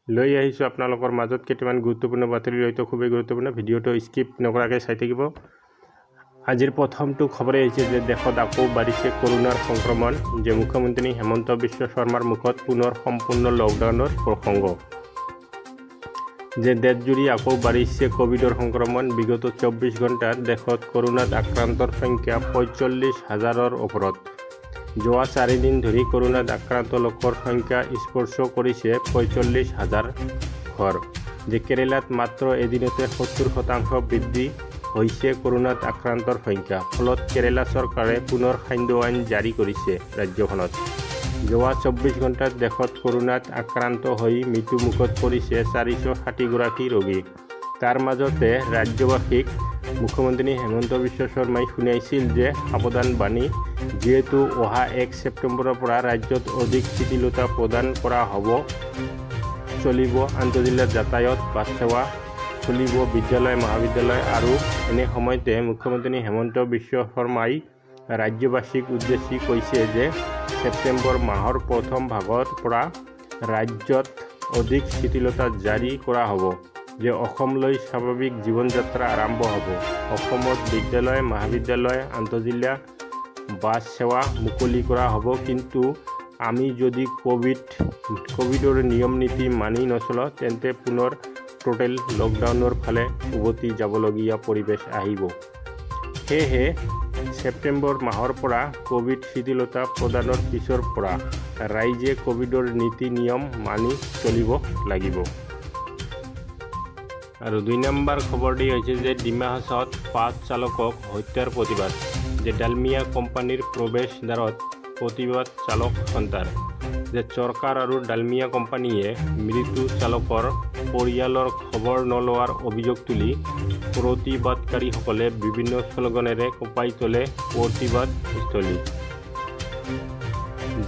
লৈ আহিছোঁ আপোনালোকৰ মাজত কেইটামান গুৰুত্বপূৰ্ণ বাতৰি হয়তো খুবেই গুৰুত্বপূৰ্ণ। ভিডিঅ'টো স্কিপ নকৰাকৈ চাই থাকিব। আজিৰ প্ৰথমটো খবৰে আহিছে যে দেশত আকৌ বাঢ়িছে কৰোনাৰ সংক্ৰমণ। যে মুখ্যমন্ত্ৰী হেমন্ত বিশ্ব শৰ্মাৰ মুখত পুনৰ সম্পূৰ্ণ লকডাউনৰ প্ৰসংগ। যে দেশজুৰি আকৌ বাঢ়িছে কোভিডৰ সংক্ৰমণ। বিগত 24 ঘণ্টাত দেশত কৰোনাত আক্ৰান্তৰ সংখ্যা 45,000ৰ ওপৰত। যোৱা 4 দিন ধৰি কৰোনাত আক্ৰান্ত লোকৰ সংখ্যা স্পৰ্শ কৰিছে 45,000 ঘৰ। যে কেৰালাত মাত্ৰ এদিনতে 70% বৃদ্ধি হৈছে কৰোনাত আক্ৰান্তৰ সংখ্যা। ফলত কেৰালা চৰকাৰে পুনৰ খাদ্য আইন জাৰি কৰিছে ৰাজ্যখনত। যোৱা 24 ঘণ্টাত দেশত কৰোনাত আক্ৰান্ত হৈ মৃত্যুমুখত পৰিছে 460গৰাকী ৰোগী। তাৰ মাজতে ৰাজ্যবাসীক মুখ্যমন্ত্ৰী হেমন্ত বিশ্ব শৰ্মাই শুনাইছিল যে সাৱধান বাণী, যিহেতু অহা 1 ছেপ্টেম্বৰৰ পৰা ৰাজ্যত অধিক শিথিলতা প্ৰদান কৰা হ'ব। চলিব আন্তঃজিলা যাতায়াত, বাছ সেৱা, খুলিব বিদ্যালয় মহাবিদ্যালয়। আৰু এনে সময়তে মুখ্যমন্ত্ৰী হেমন্ত বিশ্ব শৰ্মাই ৰাজ্যবাসীক উদ্দেশ্যি কৈছে যে ছেপ্টেম্বৰ মাহৰ প্ৰথম ভাগৰ পৰা ৰাজ্যত অধিক শিথিলতা জাৰি কৰা হ'ব। যে অসমলৈ স্বাভাৱিক জীৱন যাত্ৰা আৰম্ভ হ'ব। অসমত বিদ্যালয় মহাবিদ্যালয়, আন্তঃজিলা বাছ সেৱা মুকলি কৰা হ'ব। কিন্তু আমি যদি কোভিডৰ নিয়ম নীতি মানি নচলোঁ তেন্তে পুনৰ টোটেল লকডাউনৰ ফালে উভতি যাবলগীয়া পৰিৱেশ আহিব। সেয়েহে ছেপ্টেম্বৰ মাহৰ পৰা কোভিড শিথিলতা প্ৰদানৰ পিছৰ পৰা ৰাইজে কোভিডৰ নীতি নিয়ম মানি চলিব লাগিব। আৰু 2 নম্বৰ খবৰটি হৈছে যে ডিমা হাছাওত বাছ চালকক হত্যাৰ প্ৰতিবাদ। যে ডালমিয়া কোম্পানীৰ প্ৰৱেশদ্বাৰত প্ৰতিবাদ চালক সন্তাৰ। যে চৰকাৰ আৰু ডালমিয়া কোম্পানীয়ে মৃত্যু চালকৰ পৰিয়ালৰ খবৰ নলোৱাৰ অভিযোগ তুলি প্ৰতিবাদকাৰীসকলে বিভিন্ন স্লোগানেৰে কঁপাই তোলে প্ৰতিবাদস্থলী।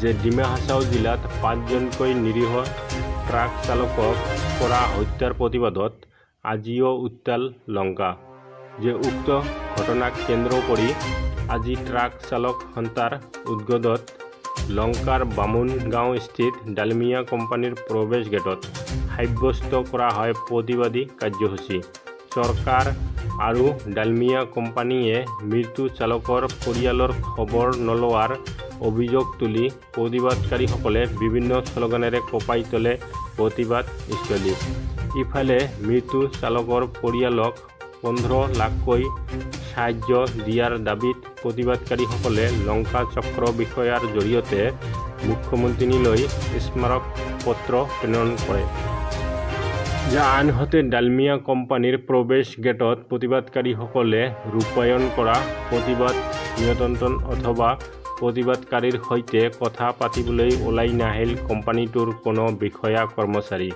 যে ডিমা হাছাও জিলাত 5জনকৈ নিৰীহ ট্ৰাক চালকক কৰা হত্যাৰ প্ৰতিবাদত আজিও উত্তাল লংকা। যে উক্ত ঘটনাক কেন্দ্ৰ কৰি আজি ট্ৰাক চালক সন্তাৰ উদ্যোগত লংকাৰ বামুণগাঁও স্থিত ডালমিয়া কোম্পানীৰ প্ৰৱেশ গেটত সাব্যস্ত কৰা হয় প্ৰতিবাদী কাৰ্যসূচী। চৰকাৰ আৰু ডালমিয়া কোম্পানীয়ে মৃত্যু চালকৰ পৰিয়ালৰ খবৰ নলোৱাৰ অভিযোগ তুলি প্ৰতিবাদকাৰীসকলে বিভিন্ন স্লোগানেৰে কঁপাই তোলে প্ৰতিবাদস্থলী। ইফালে মৃত্যু চালকৰ পৰিয়ালক 15 লাখকৈ সাহায্য দিয়াৰ দাবীত প্ৰতিবাদকাৰীসকলে লংকা চক্ৰ বিষয়াৰ জৰিয়তে মুখ্যমন্ত্ৰীলৈ স্মাৰক পত্ৰ প্ৰেৰণ কৰে। যে আনহাতে ডালমিয়া কোম্পানীৰ প্ৰৱেশ গেটত প্ৰতিবাদকাৰীসকলে ৰূপায়ণ কৰা প্ৰতিবাদ নিয়ন্ত্ৰণ অথবা প্ৰতিবাদকাৰীৰ সৈতে কথা পাতিবলৈ ওলাই নাহিল কোম্পানীটোৰ কোনো বিষয়া কৰ্মচাৰী।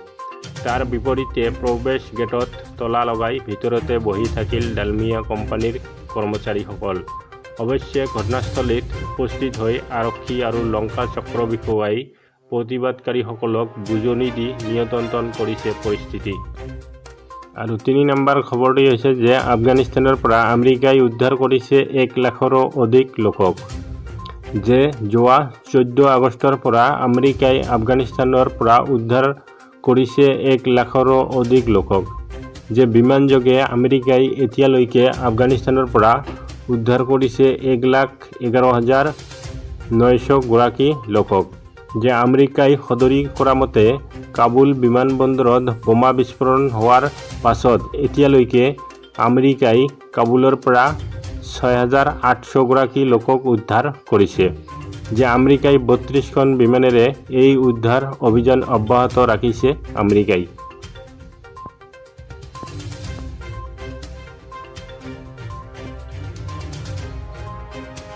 তাৰ বিপৰীতে প্ৰৱেশ গেটত তলা লগাই ভিতৰতে বহি থাকিল ডালমিয়া কোম্পানীৰ কৰ্মচাৰীসকল। অৱশ্যে ঘটনাস্থলীত উপস্থিত হৈ আৰক্ষী আৰু লংকা চক্ৰ বিষয়াই প্ৰতিবাদকাৰীসকলক বুজনি দি নিয়ন্ত্ৰণ কৰিছে পৰিস্থিতি। আৰু 3 নম্বৰ খবৰটি হৈছে যে আফগানিস্তানৰ পৰা আমেৰিকাই উদ্ধাৰ কৰিছে 1 লাখৰো অধিক লোকক। যে যোৱা 14 আগষ্টৰ পৰা আমেৰিকাই আফগানিস্তানৰ পৰা উদ্ধাৰ কৰিছে 1 লাখৰো অধিক লোকক। যে বিমানযোগে আমেৰিকাই এতিয়ালৈকে আফগানিস্তানৰ পৰা উদ্ধাৰ কৰিছে 1,11,900 গৰাকী লোকক। যে আমেৰিকাই সদৰি কৰা মতে কাবুল বিমানবন্দৰত বোমা বিস্ফোৰণ হোৱাৰ পাছত এতিয়ালৈকে আমেৰিকাই কাবুলৰ পৰা 6,800 গৰাকী লোকক উদ্ধাৰ কৰিছে। যে আমেৰিকাই 32খন বিমানেৰে এই উদ্ধাৰ অভিযান অব্যাহত ৰাখিছে আমেৰিকাই।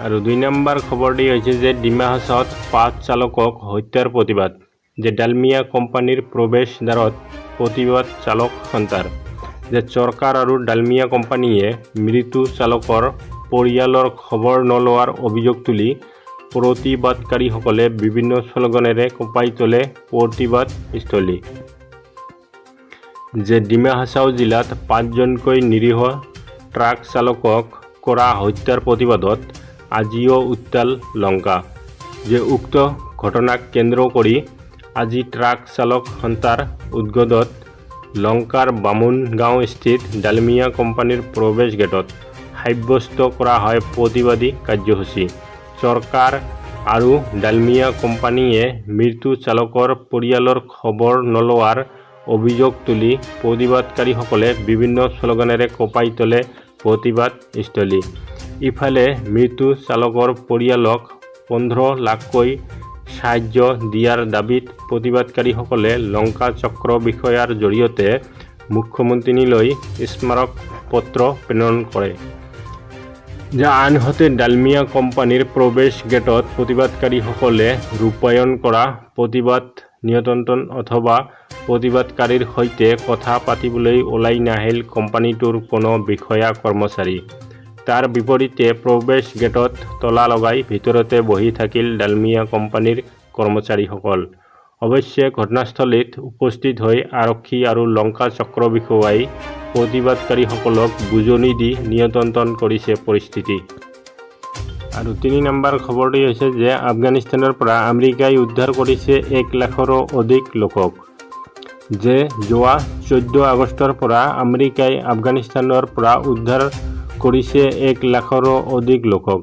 আৰু 2 নম্বৰ খবৰটি হৈছে যে ডিমা হাছাওত বাছ চালকক হত্যাৰ প্ৰতিবাদ। যে ডালমিয়া কোম্পানীৰ প্ৰৱেশদ্বাৰত প্ৰতিবাদ চালক সন্তাৰ। যে চৰকাৰ আৰু ডালমিয়া কোম্পানীয়ে মৃত্যু চালকৰ পৰিয়ালৰ খবৰ নলোৱাৰ অভিযোগ তুলি প্ৰতিবাদকাৰীসকলে বিভিন্ন স্লোগানেৰে কঁপাই তোলে প্ৰতিবাদস্থলী। যে ডিমা হাছাও জিলাত 5জনকৈ নিৰীহ ট্ৰাক চালকক কৰা হত্যাৰ প্ৰতিবাদত আজিও উত্তাল লংকা। যে উক্ত ঘটনাক কেন্দ্ৰ কৰি আজি ট্ৰাক চালক সন্থাৰ উদ্যোগত লংকাৰ বামুণগাঁও স্থিত ডালমিয়া কোম্পানীৰ প্ৰৱেশ গেটত সাব্যস্ত কৰা হয় প্ৰতিবাদী কাৰ্যসূচী। চৰকাৰ আৰু ডালমিয়া কোম্পানীয়ে মৃত্যু চালকৰ পৰিয়ালৰ খবৰ নলোৱাৰ অভিযোগ তুলি প্ৰতিবাদকাৰীসকলে বিভিন্ন শ্লোগানেৰে কঁপাই তোলে প্ৰতিবাদস্থলী। ইফালে মৃত্যু চালকৰ পৰিয়ালক 15 লাখকৈ সাহায্য দিয়াৰ দাবীত প্ৰতিবাদকাৰীসকলে লংকা চক্ৰ বিষয়াৰ জৰিয়তে মুখ্যমন্ত্ৰীলৈ স্মাৰক পত্ৰ প্ৰেৰণ কৰে। আনহাতে ডালমিয়া কোম্পানীৰ প্ৰৱেশ গেটত প্ৰতিবাদকাৰীসকলে ৰূপায়ণ কৰা প্ৰতিবাদ নিয়ন্ত্ৰণ অথবা প্ৰতিবাদকাৰীৰ সৈতে কথা পাতিবলৈ ওলাই নাহিল কোম্পানীটোৰ কোনো বিষয়া কৰ্মচাৰী। তাৰ বিপৰীতে প্ৰৱেশ গেটত তলা লগাই ভিতৰতে বহি থাকিল ডালমিয়া কোম্পানীৰ কৰ্মচাৰীসকল। অৱশ্যে ঘটনাস্থলীত উপস্থিত হৈ আৰক্ষী আৰু লংকা চক্ৰ বিষয়াই প্ৰতিবাদকাৰীসকলক বুজনি দি নিয়ন্ত্ৰণ কৰিছে পৰিস্থিতি। আৰু 3 নম্বৰ খবৰটি হৈছে যে আফগানিস্তানৰ পৰা আমেৰিকাই উদ্ধাৰ কৰিছে 1 লাখৰো অধিক লোকক। যোৱা 14 আগষ্টৰ পৰা আমেৰিকাই আফগানিস্তানৰ পৰা উদ্ধাৰ কৰিছে 1 লাখৰো অধিক লোকক।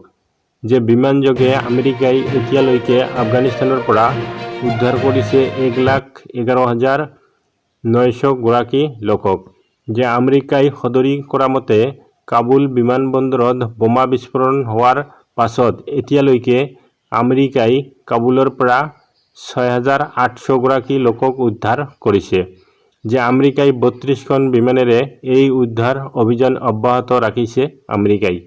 বিমানযোগে আমেৰিকাই এতিয়ালৈকে আফগানিস্তানৰ পৰা উদ্ধাৰ কৰিছে 1,11,900 গৰাকী লোকক। আমেৰিকাই সদৰি কৰা মতে কাবুল বিমানবন্দৰত বোমা বিস্ফোৰণ হোৱাৰ পাছত এতিয়ালৈকে আমেৰিকাই কাবুলৰ পৰা 6,800 গৰাকী লোকক উদ্ধাৰ কৰিছে। আমেৰিকাই 32খন বিমানেৰে এই উদ্ধাৰ অভিযান অব্যাহত ৰাখিছে। আমেৰিকাই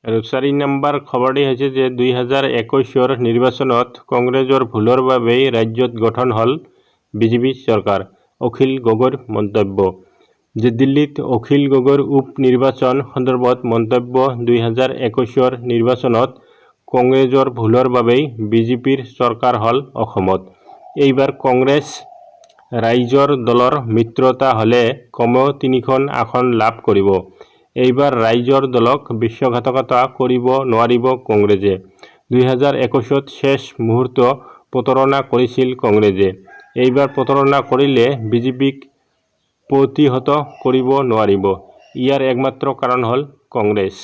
আৰু 4 নম্বৰ খবৰটি হৈছে যে 2021 নিৰ্বাচনত কংগ্ৰেছৰ ভুলৰ বাবেই ৰাজ্যত গঠন হ'ল বিজেপি চৰকাৰ। অখিল গগৈৰ মন্তব্য। দিল্লীত অখিল গগৈৰ উপ নিৰ্বাচন সন্দৰ্ভত মন্তব্য। 2021 নিৰ্বাচনত কংগ্ৰেছৰ ভুলৰ বাবেই বিজেপিৰ চৰকাৰ হ'ল অসমত। এইবাৰ কংগ্ৰেছ ৰাইজৰ দলৰ মিত্ৰতা হ'লে কমেও 3খন আসন লাভ কৰিব। এইবাৰ ৰাইজৰ দলক বিশ্বাসঘাতকতা কৰিব নোৱাৰিব কংগ্ৰেছে। 2021 শেষ মুহূৰ্ত প্ৰতাৰণা কৰিছিল কংগ্ৰেছে। এইবাৰ প্ৰতাৰণা কৰিলে বিজেপিক প্ৰতিহত কৰিব নোৱাৰিব। ইয়াৰ একমাত্ৰ কাৰণ হ'ল কংগ্ৰেছ।